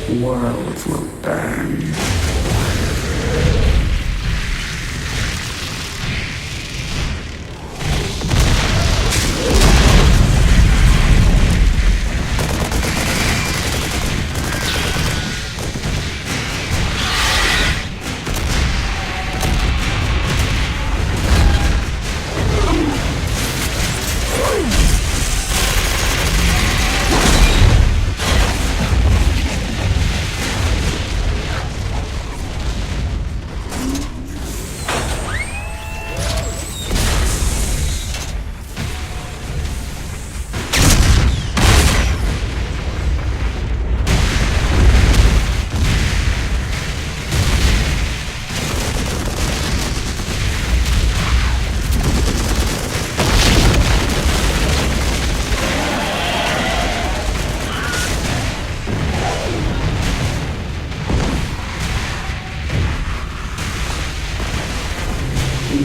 Worlds will burn.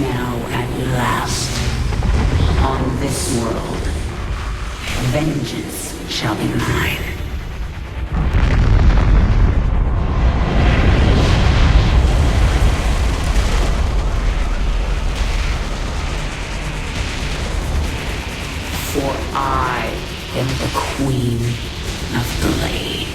Now at last, on this world, vengeance shall be mine. For I am the Queen of Blades.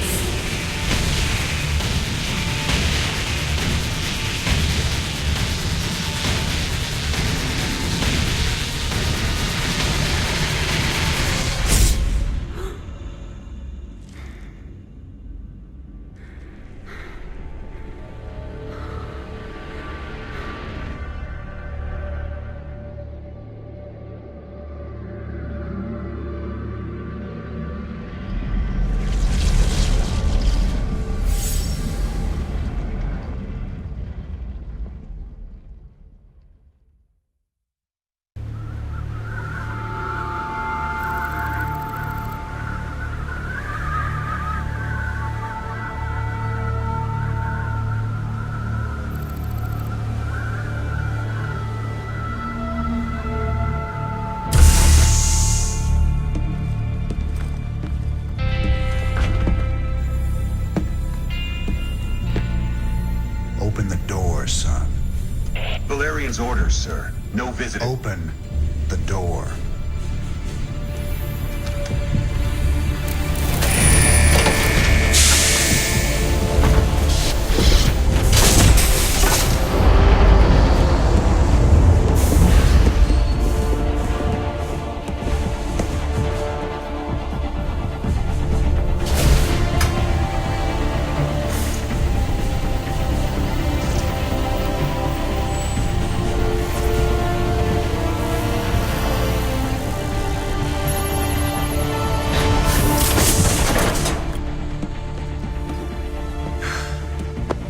Open the door, son. Valerian's orders, sir. No visitor. Open the door.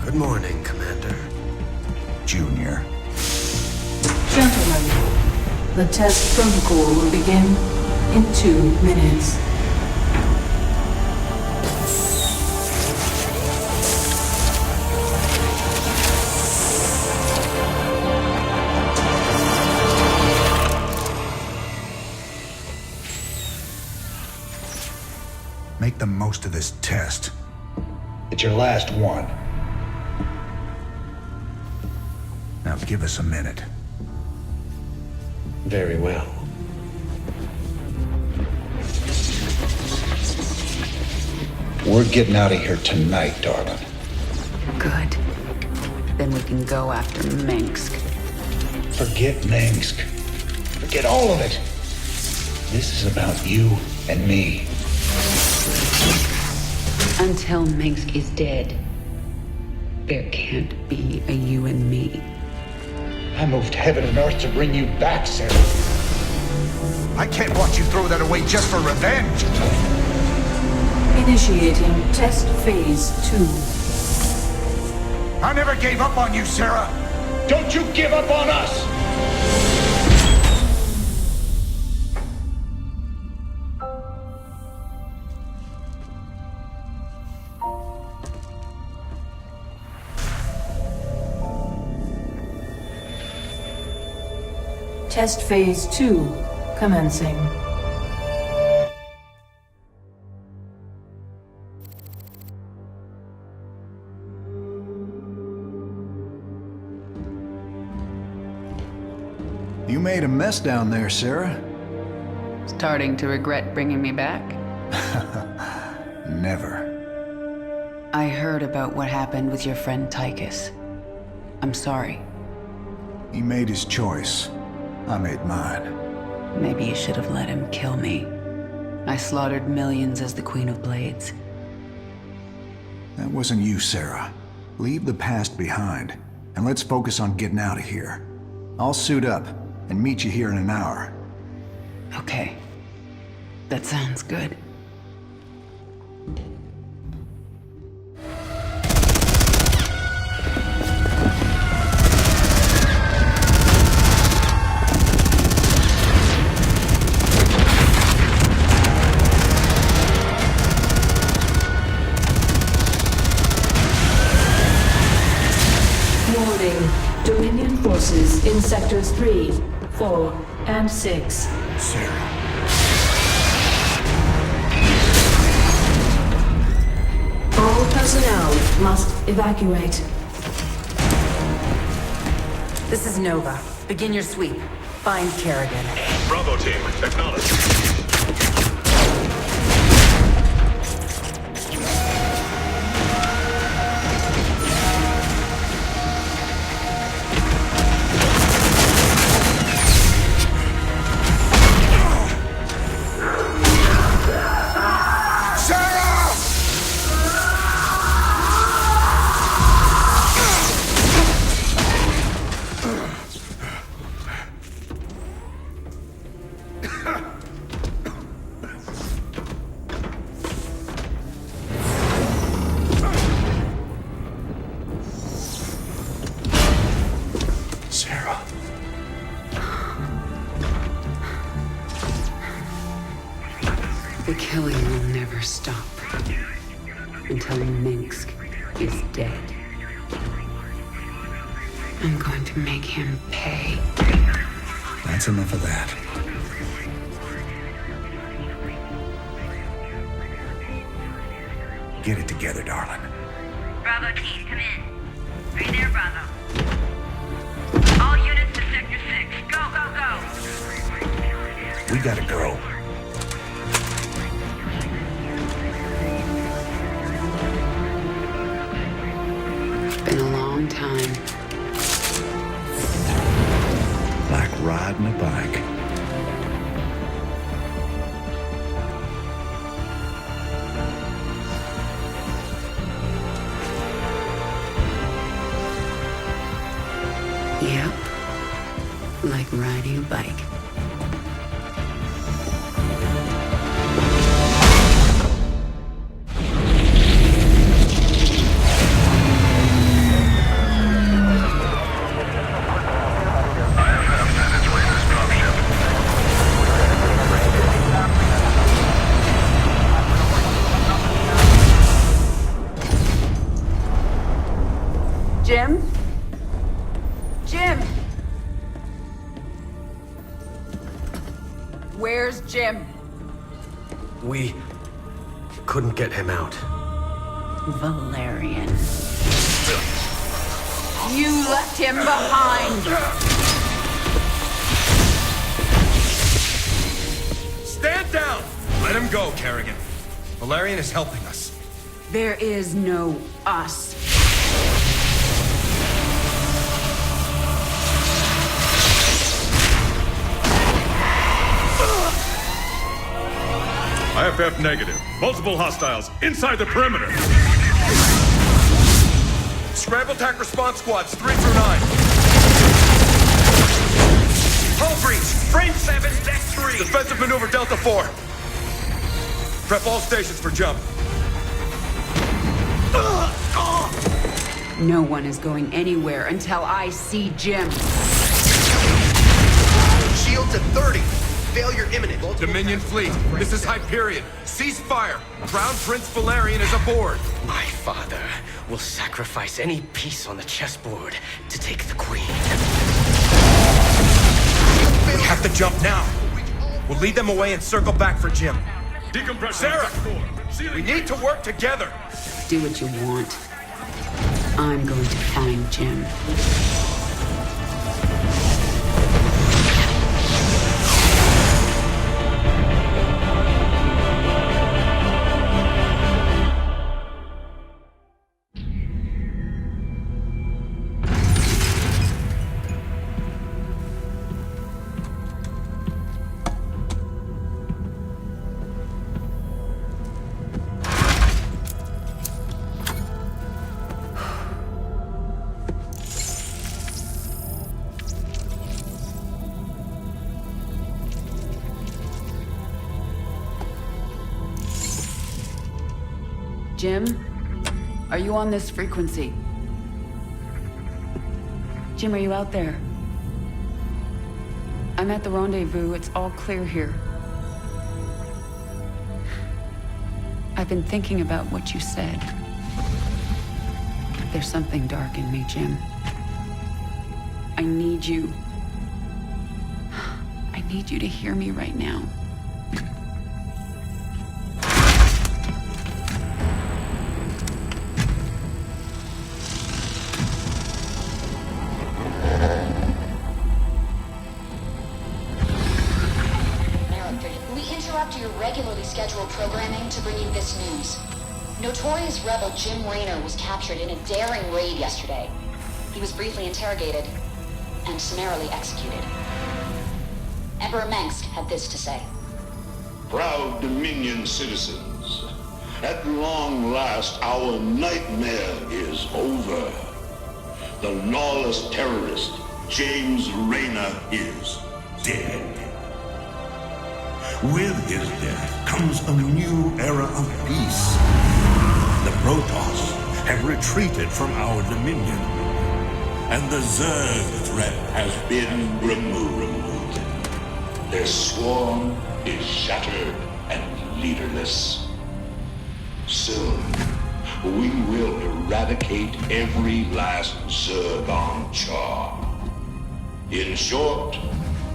Good morning, Commander. Junior. Gentlemen, the test protocol will begin in 2 minutes. Make the most of this test. It's your last one. Now give us a minute. Very well. We're getting out of here tonight, darling. Good. Then we can go after Minsk. Forget Minsk. Forget all of it. This is about you and me. Until Minsk is dead, there can't be a you and me. I moved heaven and earth to bring you back, Sarah. I can't watch you throw that away just for revenge. Initiating test phase 2. I never gave up on you, Sarah. Don't you give up on us! Test phase 2 commencing. You made a mess down there, Sarah. Starting to regret bringing me back? Never. I heard about what happened with your friend Tychus. I'm sorry. He made his choice. I made mine. Maybe you should have let him kill me. I slaughtered millions as the Queen of Blades. That wasn't you, Sarah. Leave the past behind, and let's focus on getting out of here. I'll suit up and meet you here in an hour. Okay. That sounds good. Warning. Dominion forces in sectors 3, 4, and 6. Sarah. All personnel must evacuate. This is Nova. Begin your sweep. Find Kerrigan. Bravo team, acknowledge. Sarah. The killing will never stop until Minsk is dead. I'm going to make him pay. That's enough of that. Get it together, darling. Bravo team, come in. Are you there, Bravo? All units to Sector 6. Go, go, go! We gotta go. Been a long time. Like riding a bike. Yep. Like riding a bike. Jim? Jim! Where's Jim? We couldn't get him out. Valerian. You left him behind! Stand down! Let him go, Kerrigan. Valerian is helping us. There is no us. IFF negative. Multiple hostiles inside the perimeter. Scramble attack response squads 3 through 9. Hull breach! Frame 7, deck 3! Defensive maneuver Delta 4. Prep all stations for jump. No one is going anywhere until I see Jim. Shields at 30. Failure imminent. Dominion fleet, this is Hyperion. Cease fire. Crown Prince Valerian is aboard. My father will sacrifice any piece on the chessboard to take the queen. We have to jump now. We'll lead them away and circle back for Jim. Decompression. Sarah! We need to work together. Do what you want. I'm going to find Jim. Jim? Are you on this frequency? Jim, are you out there? I'm at the rendezvous. It's all clear here. I've been thinking about what you said. There's something dark in me, Jim. I need you. I need you to hear me right now. Your regularly scheduled programming to bring you this news. Notorious rebel Jim Raynor was captured in a daring raid yesterday. He was briefly interrogated and summarily executed. Emperor Mengsk had this to say. Proud Dominion citizens, at long last our nightmare is over. The lawless terrorist James Raynor is dead. With his death comes a new era of peace. The Protoss have retreated from our dominion, and the Zerg threat has been removed. Their swarm is shattered and leaderless. Soon, we will eradicate every last Zerg on Char. In short,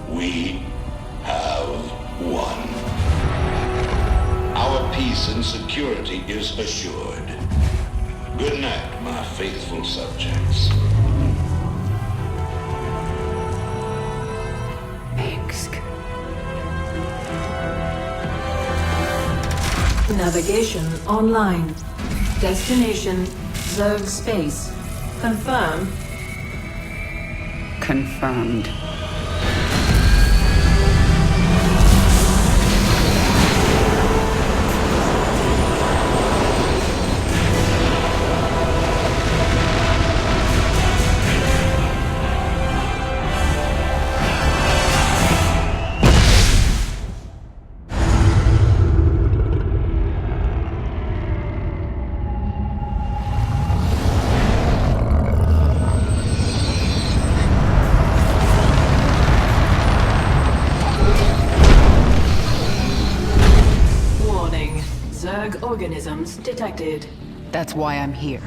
we have won. Our peace and security is assured. Good night, my faithful subjects. Mengsk. Navigation online. Destination Zerg space. Confirm. Confirmed. Organisms detected. That's why I'm here.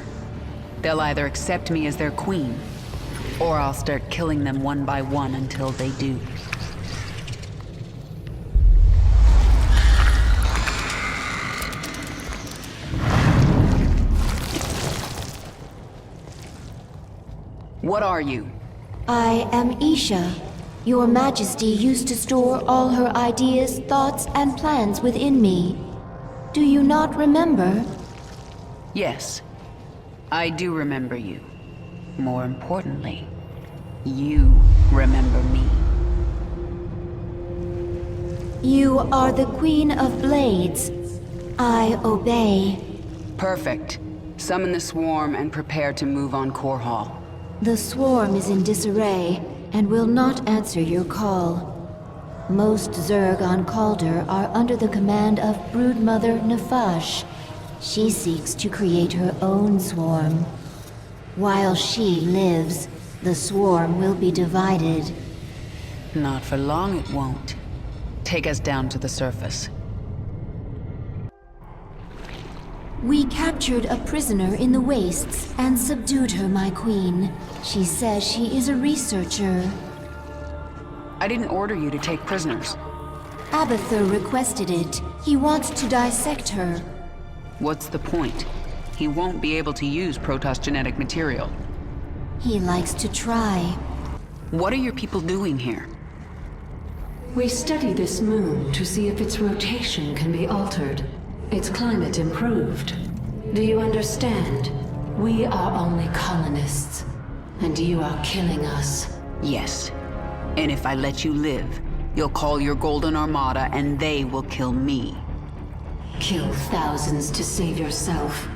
They'll either accept me as their queen, or I'll start killing them one by one until they do. What are you? I am Isha. Your Majesty used to store all her ideas, thoughts, and plans within me. Do you not remember? Yes, I do remember you. More importantly, you remember me. You are the Queen of Blades. I obey. Perfect. Summon the swarm and prepare to move on Core Hall. The swarm is in disarray and will not answer your call. Most Zerg on Calder are under the command of Broodmother Nefash. She seeks to create her own swarm. While she lives, the swarm will be divided. Not for long it won't. Take us down to the surface. We captured a prisoner in the wastes and subdued her, my queen. She says she is a researcher. I didn't order you to take prisoners. Abathur requested it. He wants to dissect her. What's the point? He won't be able to use Protoss genetic material. He likes to try. What are your people doing here? We study this moon to see if its rotation can be altered, its climate improved. Do you understand? We are only colonists, and you are killing us. Yes. And if I let you live, you'll call your Golden Armada and they will kill me. Kill thousands to save yourself.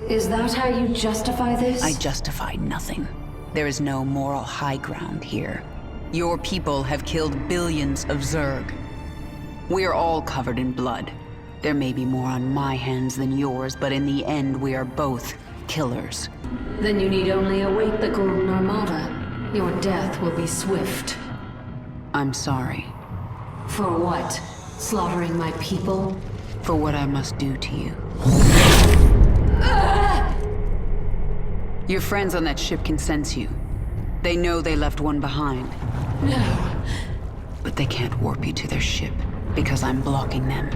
Is that how you justify this? I justify nothing. There is no moral high ground here. Your people have killed billions of Zerg. We are all covered in blood, There may be more on my hands than yours, but in the end, we are both killers. Then you need only await the Golden Armada. Your death will be swift. I'm sorry. For what? Slaughtering my people? For what I must do to you. Your friends on that ship can sense you. They know they left one behind. No. But they can't warp you to their ship, because I'm blocking them.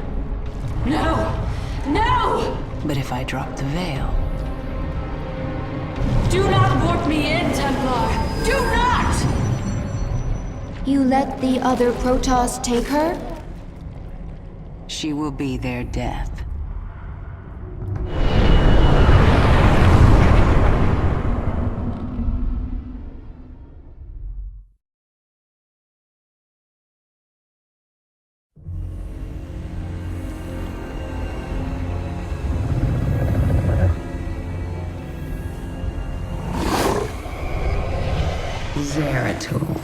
No! No! But if I drop the veil... Do not warp me in, Templar! Do not! You let the other Protoss take her? She will be their death. Zeratul.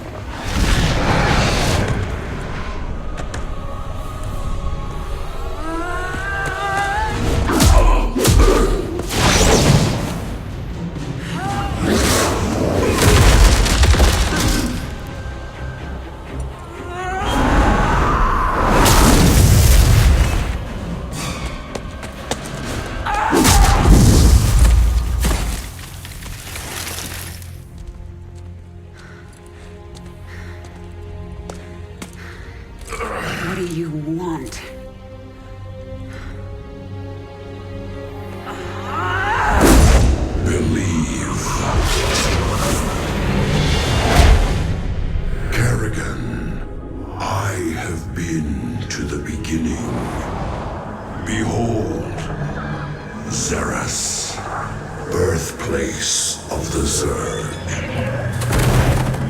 What do you want? Believe. Kerrigan, I have been to the beginning. Behold, Xeras, birthplace of the Zerg.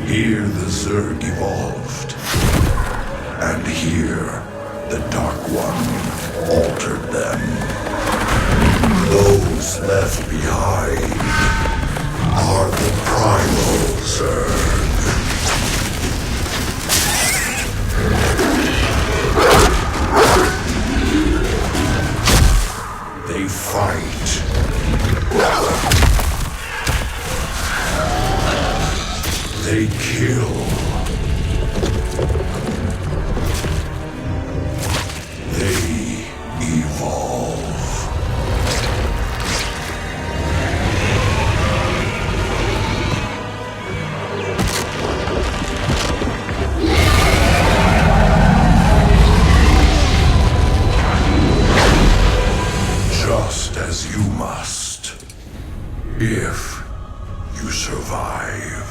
Here the Zerg evolved. And here, the Dark One altered them. Those left behind are the Primal Zerg. They fight. They kill. They evolve. Just as you must, if you survive.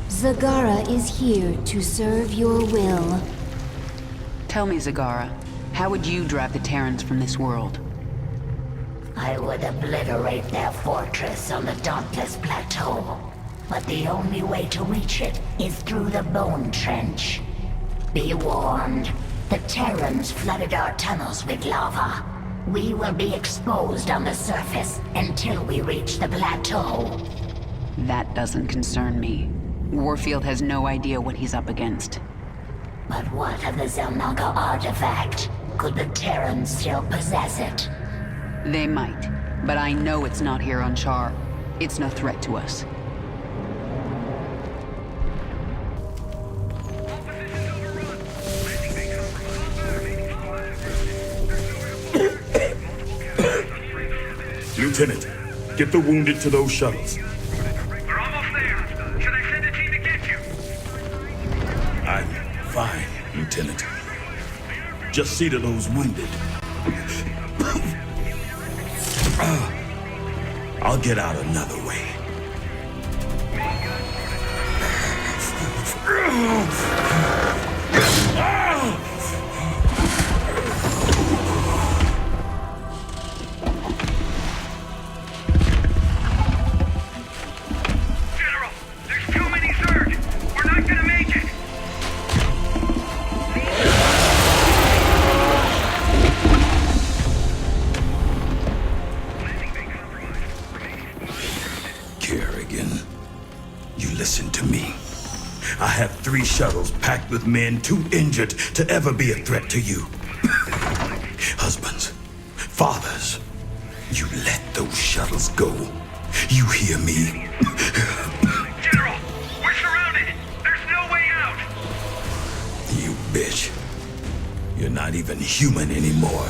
Zagara is here to serve your will. Tell me, Zagara, how would you drive the Terrans from this world? I would obliterate their fortress on the Dauntless Plateau. But the only way to reach it is through the Bone Trench. Be warned, the Terrans flooded our tunnels with lava. We will be exposed on the surface until we reach the plateau. That doesn't concern me. Warfield has no idea what he's up against. But what of the Zelnaga artifact? Could the Terrans still possess it? They might, but I know it's not here on Char. It's no threat to us. Lieutenant, get the wounded to those shuttles. We're almost there. Should I send a team to get you? I'm fine, Lieutenant. Just see to those wounded. I'll get out another way. General, there's too many Zerg. We're not gonna make it. have 3 shuttles packed with men too injured to ever be a threat to you. Husbands, fathers, you let those shuttles go. You hear me? General, we're surrounded. There's no way out. You bitch. You're not even human anymore.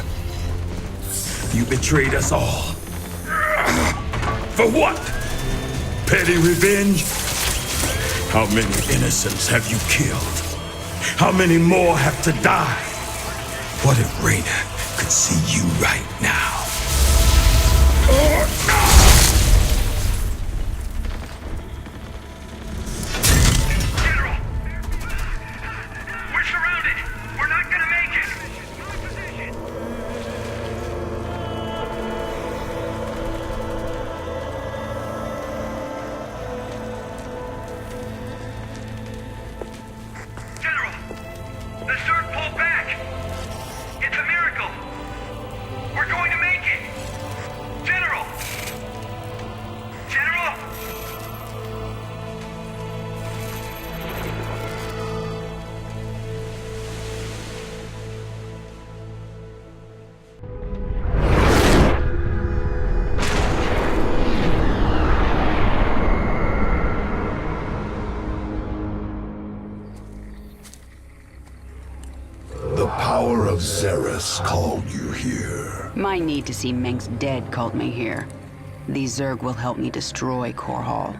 You betrayed us all. For what? Petty revenge? How many innocents have you killed? How many more have to die? What if Raina could see you right now? General, we're surrounded. We're not gonna make it. General, the Zerg pulled back. It's a miracle. We're going to make it. General! General! The power of Xeris called you here. My need to see Mengsk dead called me here. These Zerg will help me destroy Core Hall.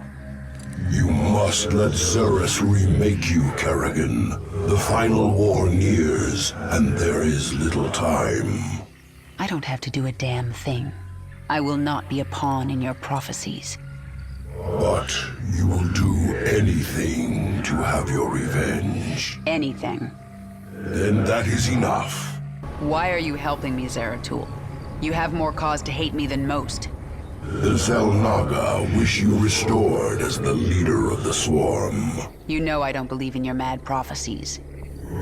You must let Xeris remake you, Kerrigan. The final war nears, and there is little time. I don't have to do a damn thing. I will not be a pawn in your prophecies. But you will do anything to have your revenge. Anything. Then that is enough. Why are you helping me, Zeratul? You have more cause to hate me than most. The Xel'Naga wish you restored as the leader of the Swarm. You know I don't believe in your mad prophecies.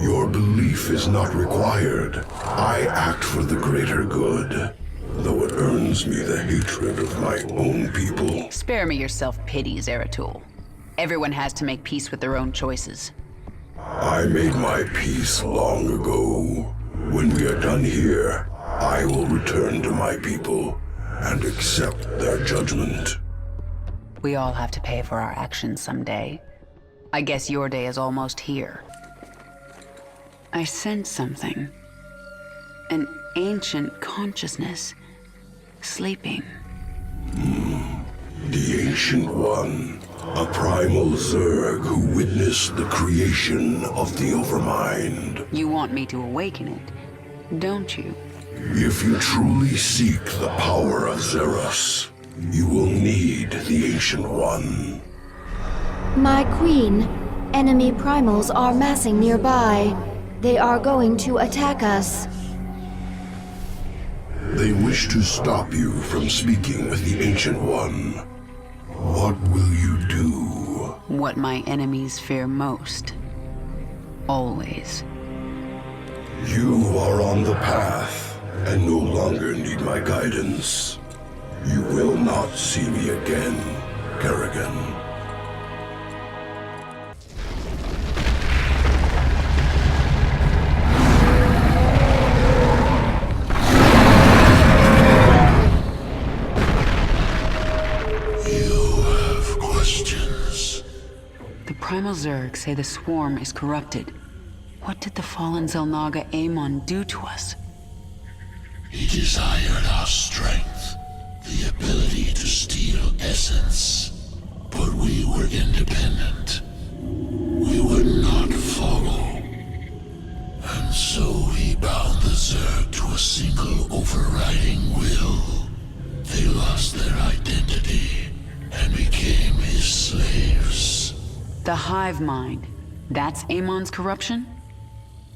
Your belief is not required. I act for the greater good, though it earns me the hatred of my own people. Spare me your self-pity, Zeratul. Everyone has to make peace with their own choices. I made my peace long ago. When we are done here, I will return to my people and accept their judgment. We all have to pay for our actions someday. I guess your day is almost here. I sense something. An ancient consciousness. Sleeping. The Ancient One. A primal Zerg who witnessed the creation of the Overmind. You want me to awaken it, don't you? If you truly seek the power of Xeris, you will need the Ancient One. My queen, enemy primals are massing nearby. They are going to attack us. They wish to stop you from speaking with the Ancient One. What will you do? What my enemies fear most. Always. You are on the path, and no longer need my guidance. You will not see me again, Kerrigan. Primal Zerg say the Swarm is corrupted. What did the fallen Xel'Naga Amon do to us? He desired our strength, the ability to steal essence. But we were independent. We would not follow. And so he bound the Zerg to a single overriding will. They lost their identity and became his slaves. The hive mind. That's Amon's corruption?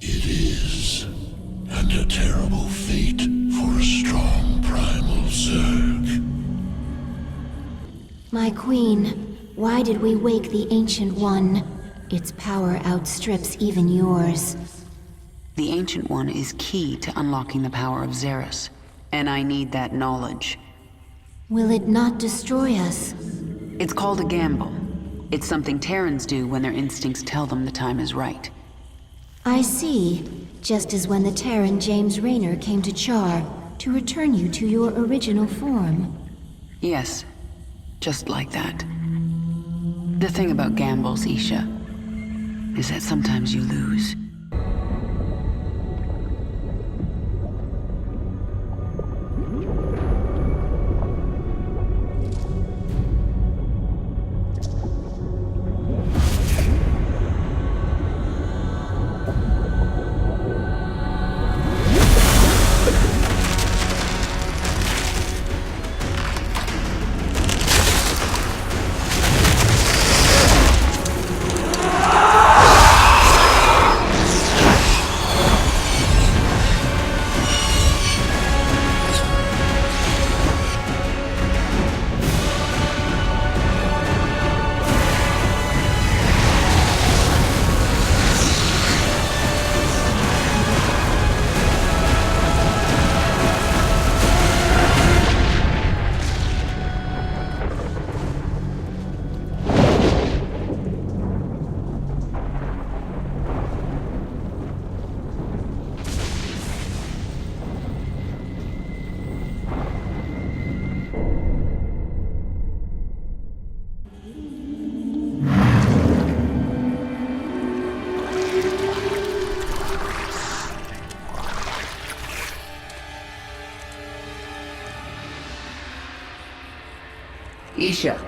It is. And a terrible fate for a strong primal Zerg. My queen, why did we wake the Ancient One? Its power outstrips even yours. The Ancient One is key to unlocking the power of Xeris, and I need that knowledge. Will it not destroy us? It's called a gamble. It's something Terrans do when their instincts tell them the time is right. I see. Just as when the Terran James Raynor came to Char to return you to your original form. Yes, just like that. The thing about gambles, Isha, is that sometimes you lose. Isha,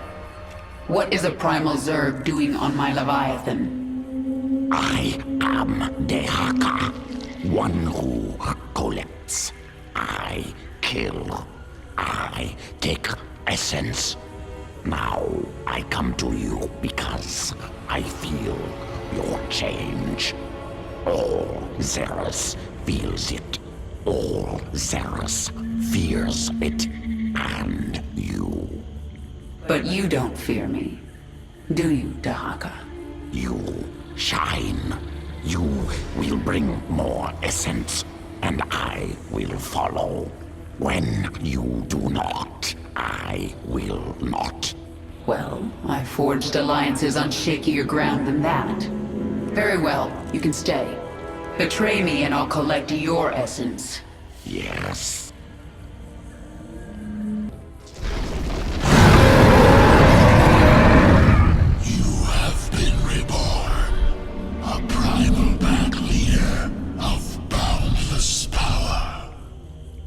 what is a primal Zerg doing on my Leviathan? I am Dehaka, one who collects. I kill. I take essence. Now I come to you because I feel your change. All Xeris feels it. All Xeris fears it. And you. But you don't fear me, do you, Dahaka? You shine. You will bring more essence, and I will follow. When you do not, I will not. Well, I've forged alliances on shakier ground than that. Very well, you can stay. Betray me and I'll collect your essence. Yes.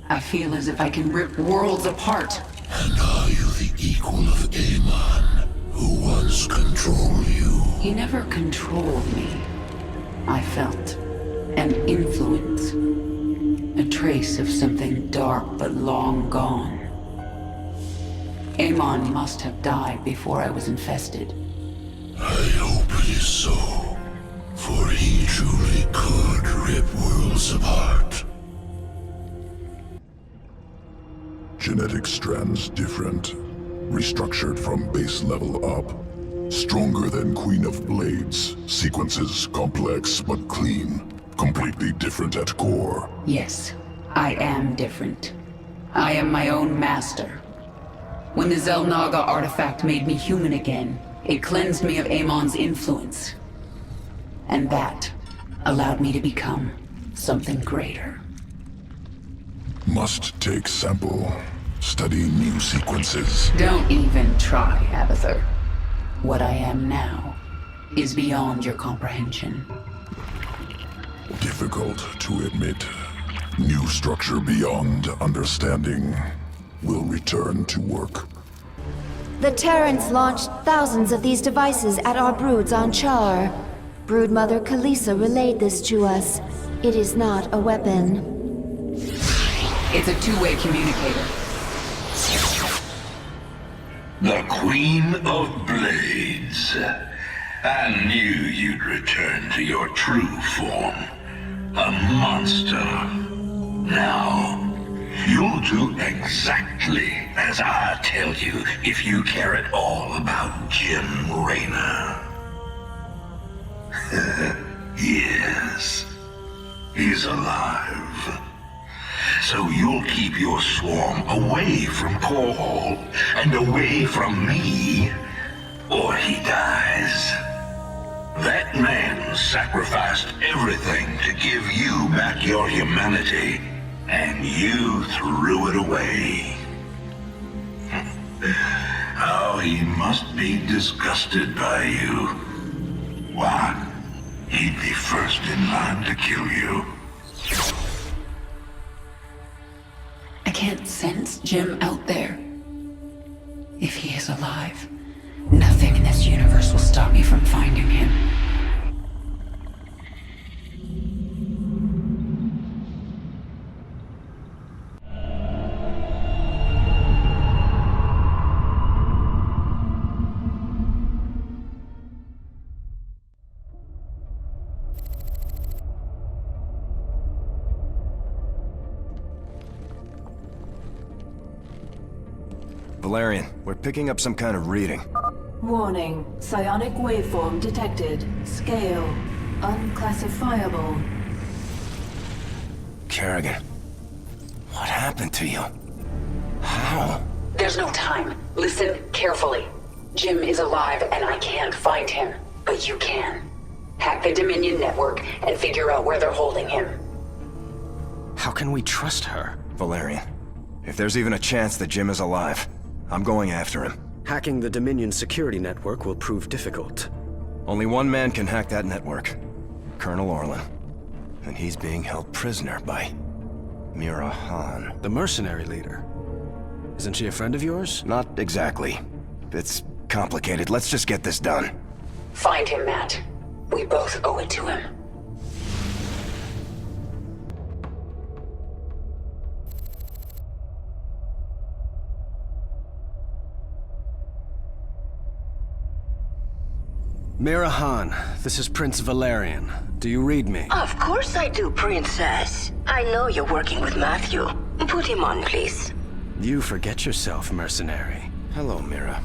I feel as if I can rip worlds apart. And are you the equal of Amon, who once controlled you? He never controlled me. I felt an influence. A trace of something dark but long gone. Amon must have died before I was infested. I hope it is so. For he truly could rip worlds apart. Genetic strands different. Restructured from base level up. Stronger than Queen of Blades. Sequences complex but clean. Completely different at core. Yes, I am different. I am my own master. When the Zelnaga artifact made me human again, it cleansed me of Amon's influence. And that allowed me to become something greater. Must take sample. Study new sequences. Don't even try, Abathur. What I am now is beyond your comprehension. Difficult to admit. New structure beyond understanding. Will return to work. The Terrans launched thousands of these devices at our broods on Char. Broodmother Kalisa relayed this to us. It is not a weapon. It's a two-way communicator. The Queen of Blades. I knew you'd return to your true form. A monster. Now, you'll do exactly as I tell you if you care at all about Jim Raynor. Yes, he's alive. So you'll keep your swarm away from Core Hall and away from me or he dies. That man sacrificed everything to give you back your humanity, and you threw it away. Oh, he must be disgusted by you. Why? He'd be first in line to kill you. I can't sense Jim out there. If he is alive, nothing in this universe will stop me from finding him. Valerian, we're picking up some kind of reading. Warning. Psionic waveform detected. Scale. Unclassifiable. Kerrigan, what happened to you? How? There's no time. Listen carefully. Jim is alive and I can't find him. But you can. Hack the Dominion network and figure out where they're holding him. How can we trust her? Valerian, if there's even a chance that Jim is alive, I'm going after him. Hacking the Dominion security network will prove difficult. Only one man can hack that network. Colonel Orlan. And he's being held prisoner by Mira Han. The mercenary leader. Isn't she a friend of yours? Not exactly. It's complicated. Let's just get this done. Find him, Matt. We both owe it to him. Mira Han, this is Prince Valerian. Do you read me? Of course I do, Princess. I know you're working with Matthew. Put him on, please. You forget yourself, mercenary. Hello, Mira.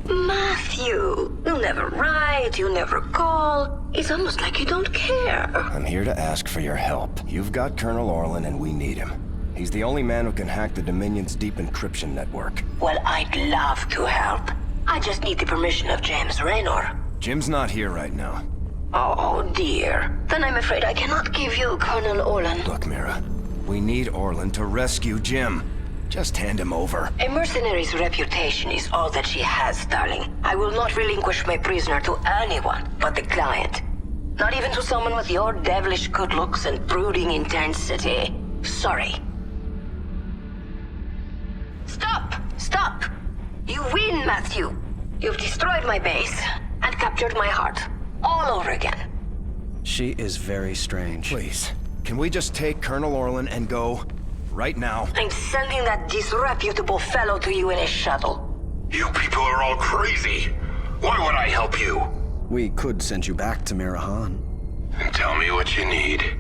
Matthew, you never write, you never call. It's almost like you don't care. I'm here to ask for your help. You've got Colonel Orlan and we need him. He's the only man who can hack the Dominion's deep encryption network. Well, I'd love to help. I just need the permission of James Raynor. Jim's not here right now. Oh, dear. Then I'm afraid I cannot give you Colonel Orlan. Look, Mira, we need Orlan to rescue Jim. Just hand him over. A mercenary's reputation is all that she has, darling. I will not relinquish my prisoner to anyone but the client. Not even to someone with your devilish good looks and brooding intensity. Sorry. Stop! Stop! You win, Matthew. You've destroyed my base and captured my heart. All over again. She is very strange. Please, can we just take Colonel Orlan and go? Right now. I'm sending that disreputable fellow to you in a shuttle. You people are all crazy. Why would I help you? We could send you back to Mira Han. Tell me what you need.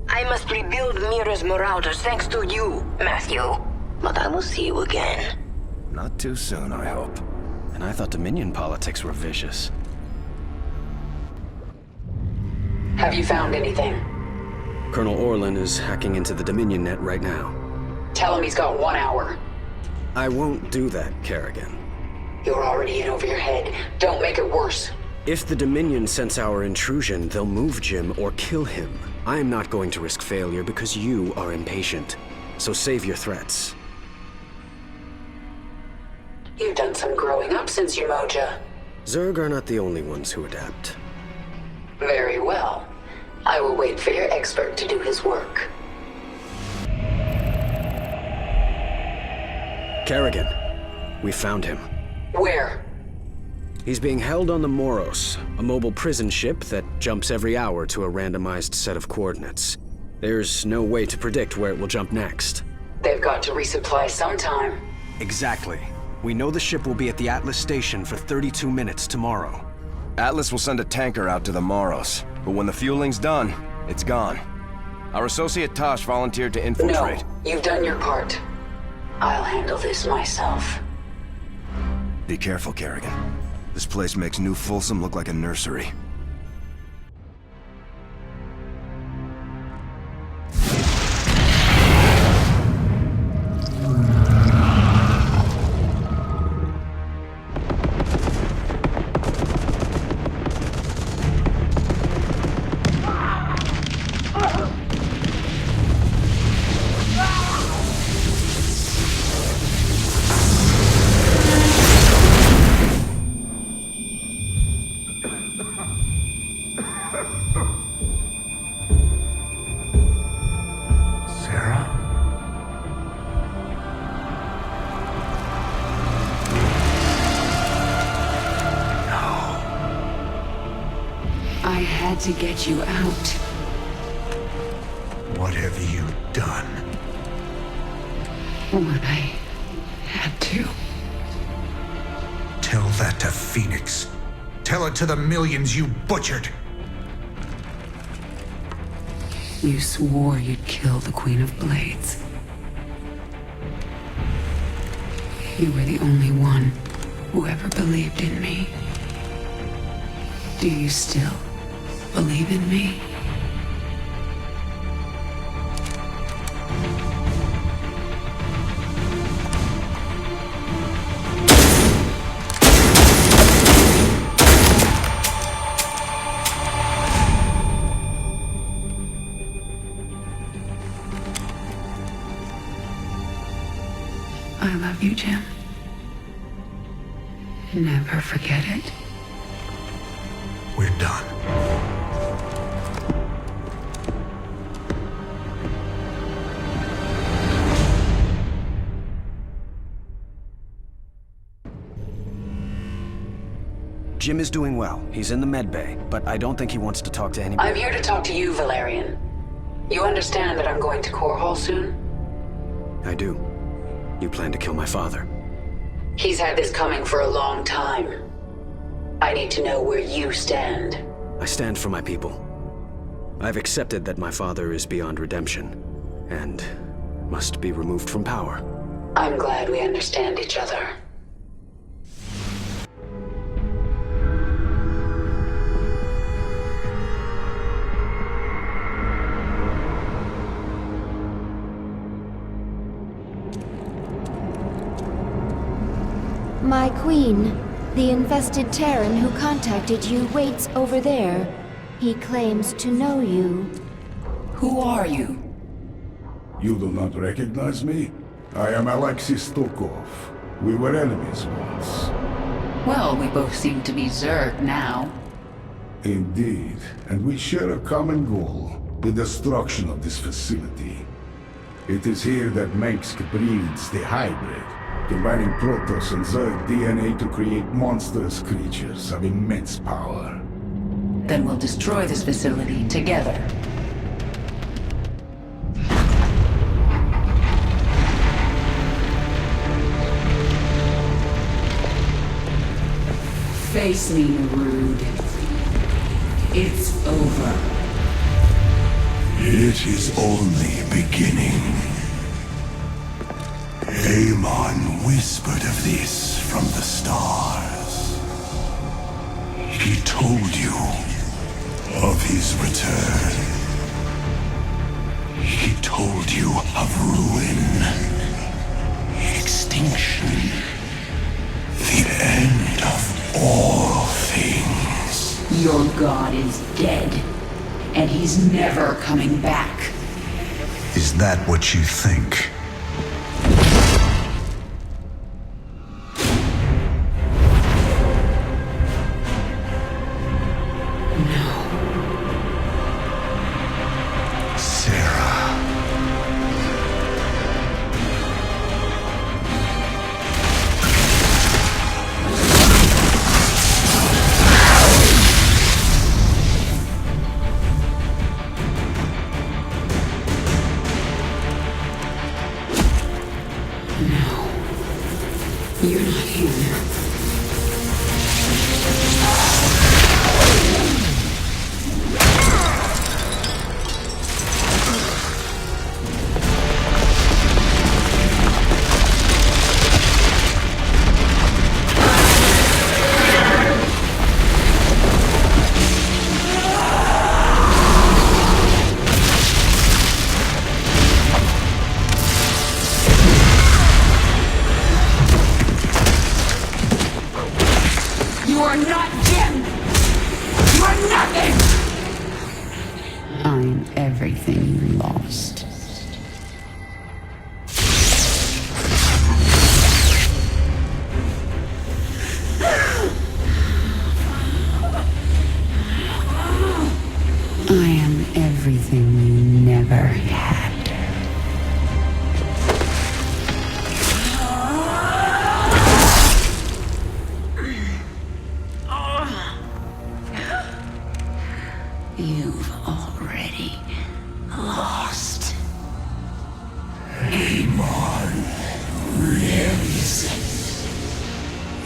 I must rebuild Mira's marauders thanks to you, Matthew. But I will see you again. Not too soon, I hope. And I thought Dominion politics were vicious. Have you found anything? Colonel Orlan is hacking into the Dominion net right now. Tell him he's got 1 hour. I won't do that, Kerrigan. You're already in over your head. Don't make it worse. If the Dominion sense our intrusion, they'll move Jim or kill him. I am not going to risk failure because you are impatient. So save your threats. You've done some growing up since your Moja. Zerg are not the only ones who adapt. Very well. I will wait for your expert to do his work. Kerrigan, we found him. Where? He's being held on the Moros, a mobile prison ship that jumps every hour to a randomized set of coordinates. There's no way to predict where it will jump next. They've got to resupply sometime. Exactly. We know the ship will be at the Atlas station for 32 minutes tomorrow. Atlas will send a tanker out to the Moros, but when the fueling's done, it's gone. Our associate Tosh volunteered to infiltrate. No, you've done your part. I'll handle this myself. Be careful, Kerrigan. This place makes New Folsom look like a nursery. had to get you out. What have you done? What I had to. Tell that to Phoenix. Tell it to the millions you butchered. You swore you'd kill the Queen of Blades. You were the only one who ever believed in me. Do you still believe in me? I love you, Jim. Never forget it. We're done. Jim is doing well. He's in the med bay, but I don't think he wants to talk to anybody. I'm here to talk to you, Valerian. You understand that I'm going to Core Hall soon? I do. You plan to kill my father. He's had this coming for a long time. I need to know where you stand. I stand for my people. I've accepted that my father is beyond redemption, and must be removed from power. I'm glad we understand each other. My queen, the infested Terran who contacted you waits over there. He claims to know you. Who are you? You do not recognize me? I am Alexis Tokov. We were enemies once. Well, we both seem to be Zerg now. Indeed, and we share a common goal, the destruction of this facility. It is here that Mengsk breeds the hybrid, combining Protoss and Zerg DNA to create monstrous creatures of immense power. Then we'll destroy this facility together. Face me, Rude. It's over. It is only beginning. Amon whispered of this from the stars. He told you of his return. He told you of ruin, extinction, the end of all things. Your god is dead, and he's never coming back. Is that what you think? You're not human.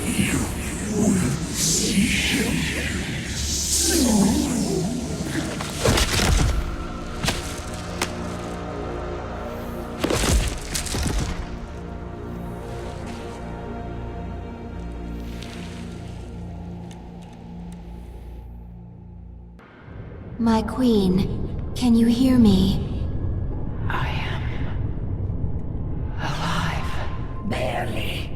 You will see him soon. My queen, can you hear me? Barely.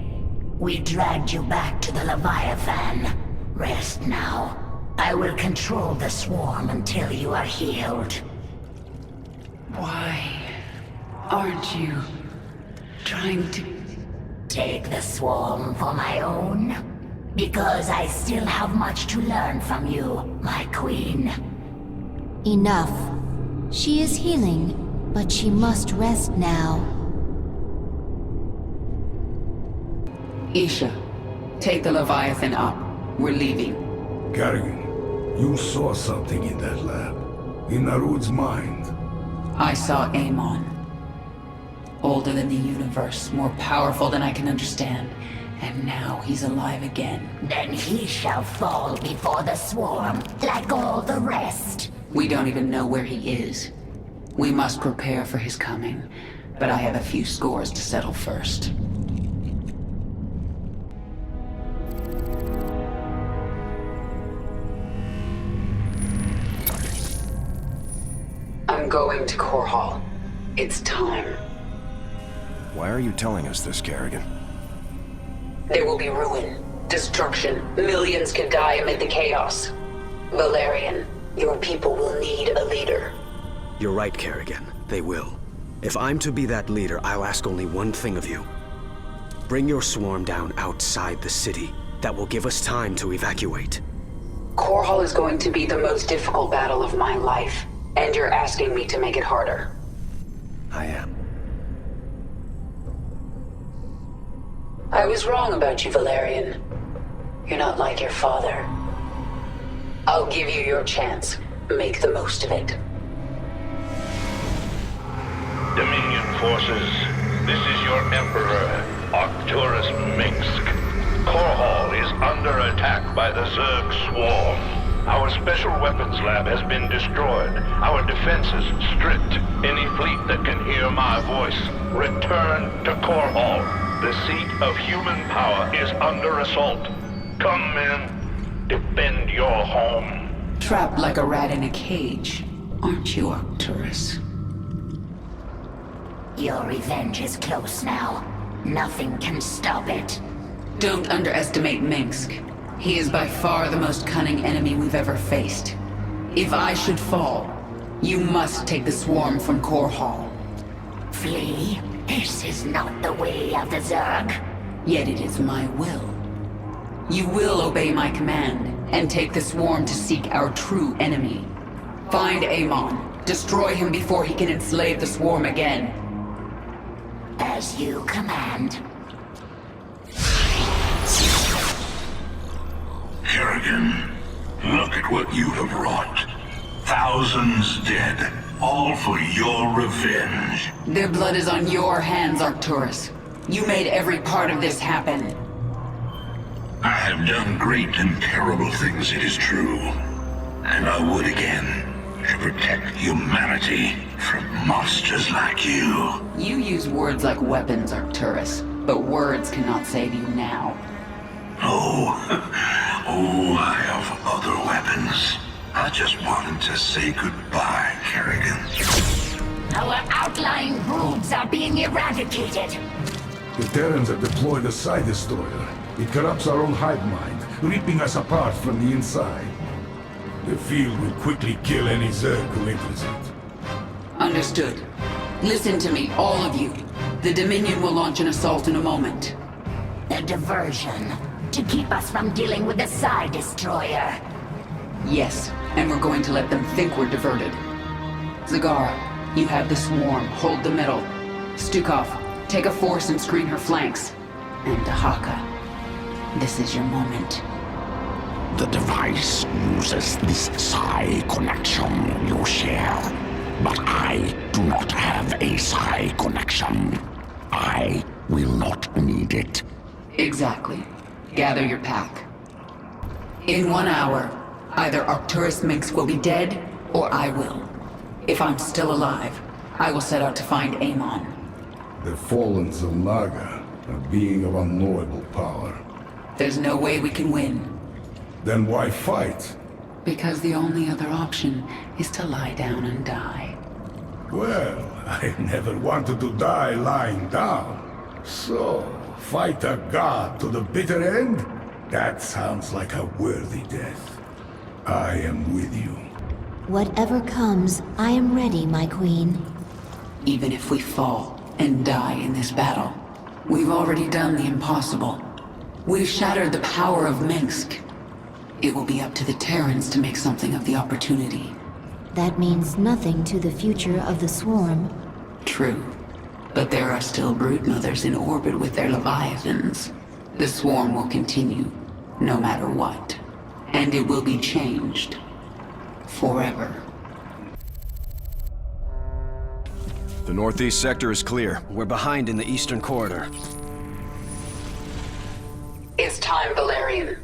We dragged you back to the Leviathan. Rest now. I will control the swarm until you are healed. Why aren't you trying to... Take the swarm for my own? Because I still have much to learn from you, my queen. Enough. She is healing, but she must rest now. Isha, take the Leviathan up. We're leaving. Kerrigan, you saw something in that lab. In Narud's mind. I saw Amon. Older than the universe, more powerful than I can understand. And now he's alive again. Then he shall fall before the swarm, like all the rest. We don't even know where he is. We must prepare for his coming, but I have a few scores to settle first. I'm going to Core Hall. It's time. Why are you telling us this, Kerrigan? There will be ruin, destruction. Millions can die amid the chaos. Valerian, your people will need a leader. You're right, Kerrigan. They will. If I'm to be that leader, I'll ask only one thing of you. Bring your swarm down outside the city. That will give us time to evacuate. Core Hall is going to be the most difficult battle of my life, and you're asking me to make it harder. I am. I was wrong about you, Valerian. You're not like your father. I'll give you your chance. Make the most of it. Dominion forces, this is your Emperor, Arcturus Minsk. Core Hall is under attack by the Zerg swarm. Our special weapons lab has been destroyed. Our defenses stripped. Any fleet that can hear my voice, return to Core Hall. The seat of human power is under assault. Come, men. Defend your home. Trapped like a rat in a cage, aren't you, Arcturus? Your revenge is close now. Nothing can stop it. Don't underestimate Minsk. He is by far the most cunning enemy we've ever faced. If I should fall, you must take the swarm from Core Hall. Flee? This is not the way of the Zerg. Yet it is my will. You will obey my command, and take the swarm to seek our true enemy. Find Amon. Destroy him before he can enslave the swarm again. As you command. Kerrigan, look at what you have wrought. Thousands dead, all for your revenge. Their blood is on your hands, Arcturus. You made every part of this happen. I have done great and terrible things, it is true. And I would again, to protect humanity from monsters like you. You use words like weapons, Arcturus, but words cannot save you now. Oh, I have other weapons. I just wanted to say goodbye, Kerrigan. Our outlying broods are being eradicated. The Terrans have deployed a Psi Destroyer. It corrupts our own hive mind, ripping us apart from the inside. The field will quickly kill any Zerg who enters it. Understood. Listen to me, all of you. The Dominion will launch an assault in a moment. A diversion. To keep us from dealing with the Psi Destroyer. Yes, and we're going to let them think we're diverted. Zagara, you have the swarm. Hold the middle. Stukov, take a force and screen her flanks. And Dahaka, this is your moment. The device uses this Psi connection you share. But I do not have a Psi connection. I will not need it. Exactly. Gather your pack. In 1 hour, either Arcturus Minsk will be dead, or I will. If I'm still alive, I will set out to find Amon. The fallen Zelnaga, a being of unknowable power. There's no way we can win. Then why fight? Because the only other option is to lie down and die. Well, I never wanted to die lying down. So, fight a god to the bitter end? That sounds like a worthy death. I am with you. Whatever comes, I am ready, my queen. Even if we fall and die in this battle, we've already done the impossible. We've shattered the power of Minsk. It will be up to the Terrans to make something of the opportunity. That means nothing to the future of the Swarm. True. But there are still broodmothers in orbit with their leviathans. The Swarm will continue, no matter what. And it will be changed. Forever. The northeast sector is clear. We're behind in the eastern corridor. It's time, Valerian.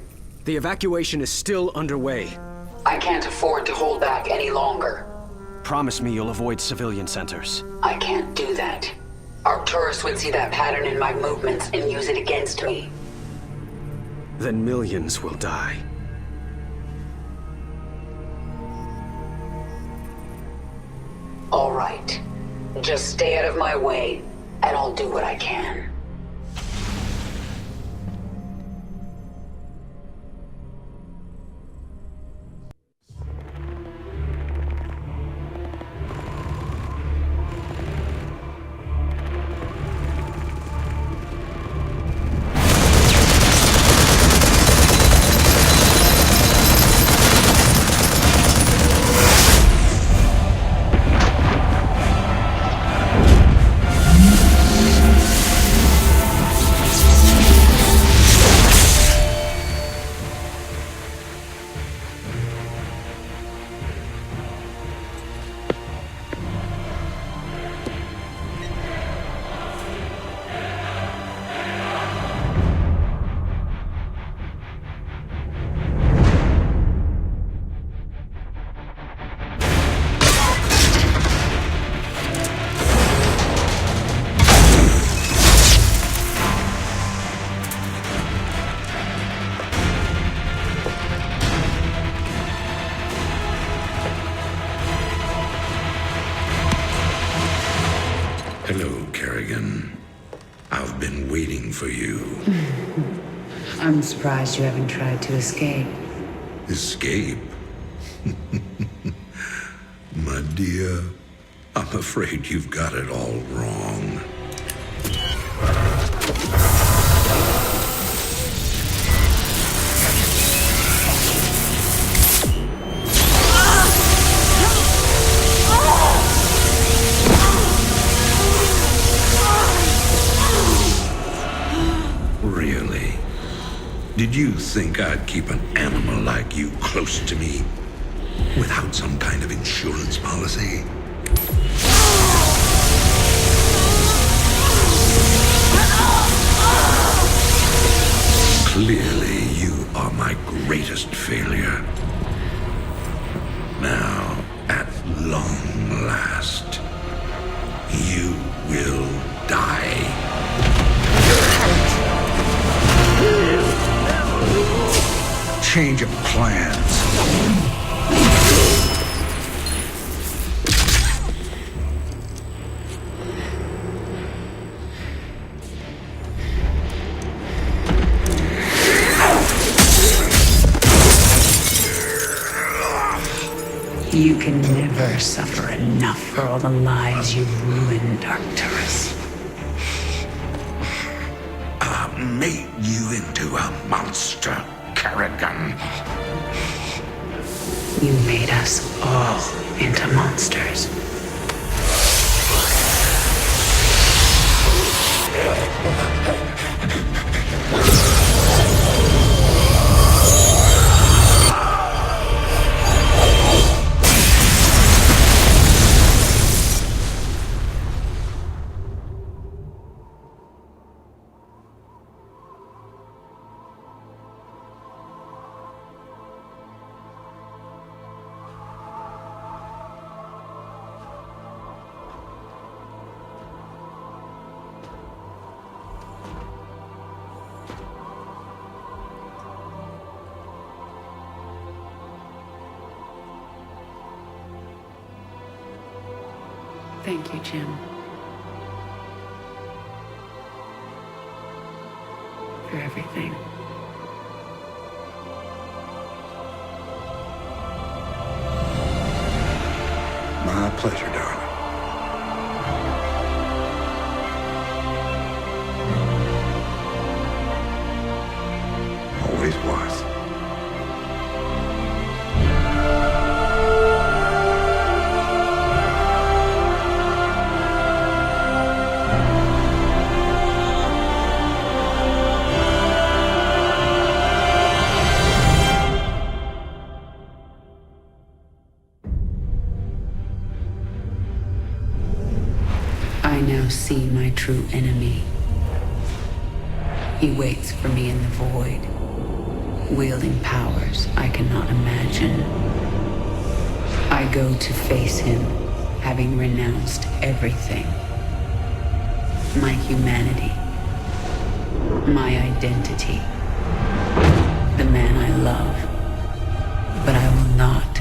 The evacuation is still underway. I can't afford to hold back any longer. Promise me you'll avoid civilian centers. I can't do that. Arcturus would see that pattern in my movements and use it against me. Then millions will die. All right. Just stay out of my way, and I'll do what I can. Hello, Kerrigan. I've been waiting for you. I'm surprised you haven't tried to escape. Escape? My dear, I'm afraid you've got it all wrong. Really? Did you think I'd keep an animal like you close to me without some kind of insurance policy? Clearly, you are my greatest failure. Now, at long last, you will die. Change of plans. You can never suffer enough for all the lives you've ruined, Arcturus. I made you into a monster, Kerrigan. You made us all into monsters. Thank you, Jim. For everything. My pleasure, darling. Always was. I now see my true enemy. He waits for me in the void, wielding powers I cannot imagine. I go to face him, having renounced everything. My humanity, my identity, the man I love. But I will not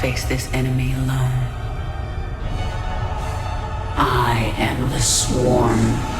face this enemy alone. I am the Swarm.